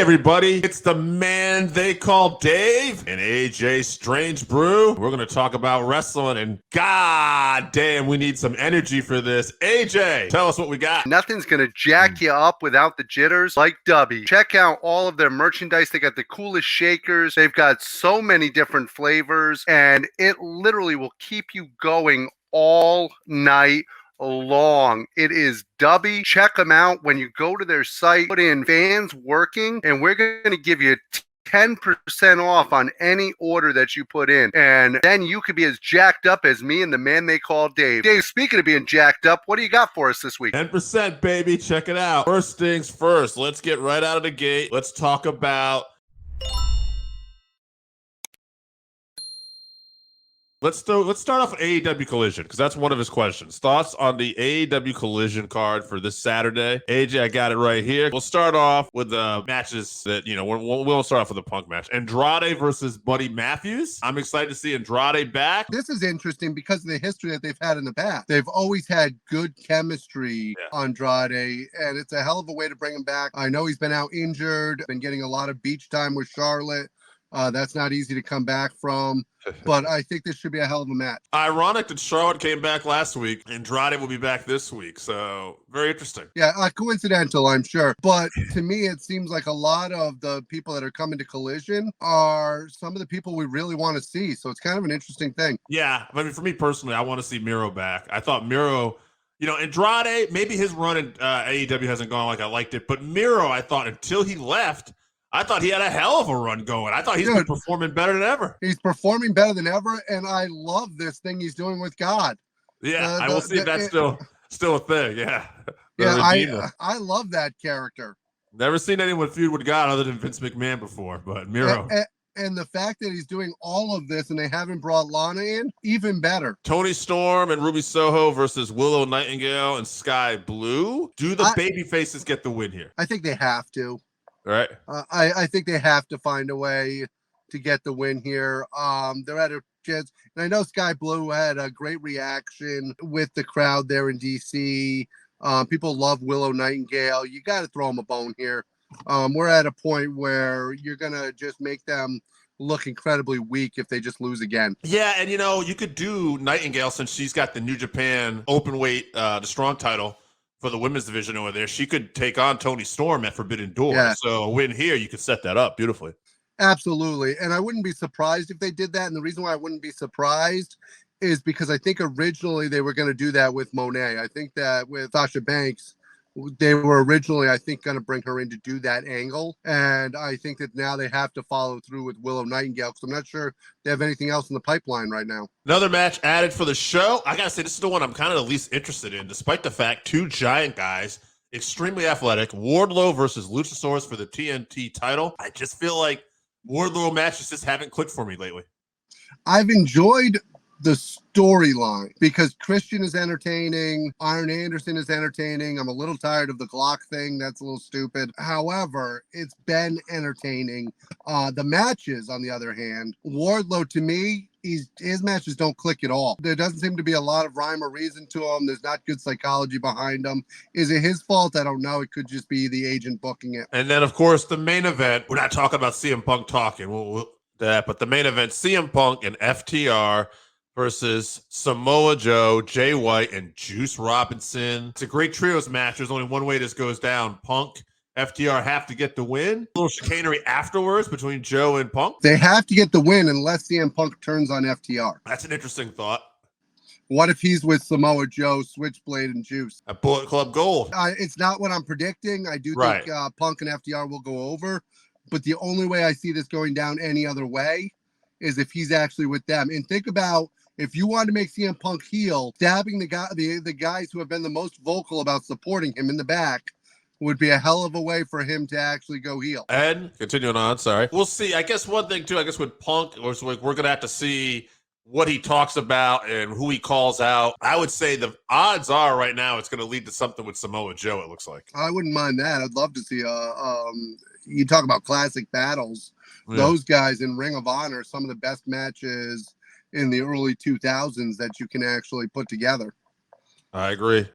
Hey everybody, it's the man they call Dave and AJ Strangebrew. We're going to talk about wrestling, and god damn, we need some energy for this. AJ, tell us what we got. Nothing's going to jack you up without the jitters like Dubby. Check out all of their merchandise. They got the coolest shakers. They've got so many different flavors, and it literally will keep you going all night long. It is Dubby. Check them out. When you go to their site, put in fans working, and we're going to give you 10% off on any order that you put in. And then you could be as jacked up as me and the man they call Dave. Dave, speaking of being jacked up, what do you got for us this week? 10%, baby. Check it out. First things first, let's get right out of the gate. Let's talk about... Let's start off with AEW Collision, because that's one of his questions. Thoughts on the AEW Collision card for this Saturday? AJ, I got it right here. We'll start off with the matches that, we'll start off with the Punk match. Andrade versus Buddy Matthews. I'm excited to see Andrade back. This is interesting because of the history that they've had in the past. They've always had good chemistry, Andrade, and it's a hell of a way to bring him back. I know he's been out injured, been getting a lot of beach time with Charlotte. That's not easy to come back from, but I think this should be a hell of a match. Ironic that Charlotte came back last week. Andrade will be back this week, so very interesting. Yeah, coincidental, I'm sure. But to me, it seems like a lot of the people that are coming to Collision are some of the people we really want to see, so it's kind of an interesting thing. Yeah, I mean, for me personally, I want to see Miro back. I thought Miro... Andrade, maybe his run in AEW hasn't gone like I liked it, but Miro, I thought, until he left... I thought he had a hell of a run going. I thought he's been performing better than ever. He's performing better than ever, and I love this thing he's doing with God. Yeah, I will see if that's still a thing. Yeah. I love that character. Never seen anyone feud with God other than Vince McMahon before, but Miro. And the fact that he's doing all of this and they haven't brought Lana in, even better. Tony Storm and Ruby Soho versus Willow Nightingale and Sky Blue. Do the baby faces get the win here? I think they have to. Right. I think they have to find a way to get the win here. They're at a chance. And I know Sky Blue had a great reaction with the crowd there in DC. People love Willow Nightingale. You got to throw them a bone here. We're at a point where you're going to just make them look incredibly weak if they just lose again. Yeah, and you could do Nightingale since she's got the New Japan open weight, the strong title for the women's division over there. She could take on Tony Storm at Forbidden Door. Yeah. So a win here, you could set that up beautifully. Absolutely. And I wouldn't be surprised if they did that. And the reason why I wouldn't be surprised is because I think originally they were going to do that with Monet. I think that with Sasha Banks, they were originally, I think, going to bring her in to do that angle. And I think that now they have to follow through with Willow Nightingale because I'm not sure they have anything else in the pipeline right now. Another match added for the show. I got to say, this is the one I'm kind of the least interested in, despite the fact two giant guys, extremely athletic, Wardlow versus Luchasaurus for the TNT title. I just feel like Wardlow matches just haven't clicked for me lately. I've enjoyed the storyline because Christian is entertaining, Iron Anderson is entertaining. I'm a little tired of the Glock thing. That's a little stupid. However, it's been entertaining. The matches, on the other hand, Wardlow, to me, his matches don't click at all. There doesn't seem to be a lot of rhyme or reason to them. There's not good psychology behind them. Is it his fault? I don't know. It could just be the agent booking it. And then, of course, the main event. We're not talking about CM Punk talking. But the main event, CM Punk and FTR versus Samoa Joe, Jay White, and Juice Robinson. It's a great trios match. There's only one way this goes down. Punk, FTR have to get the win. A little chicanery afterwards between Joe and Punk. They have to get the win unless CM Punk turns on FTR. That's an interesting thought. What if he's with Samoa Joe, Switchblade, and Juice? At Bullet Club Gold. It's not what I'm predicting. I do think Punk and FTR will go over. But the only way I see this going down any other way is if he's actually with them. And think about, if you want to make CM Punk heel, stabbing the guys who have been the most vocal about supporting him in the back would be a hell of a way for him to actually go heel. And continuing on, sorry. We'll see. I guess one thing, too, with Punk, we're going to have to see what he talks about and who he calls out. I would say the odds are right now it's going to lead to something with Samoa Joe, it looks like. I wouldn't mind that. I'd love to see you talk about classic battles. Yeah. Those guys in Ring of Honor, some of the best matches in the early 2000s that you can actually put together. I agree.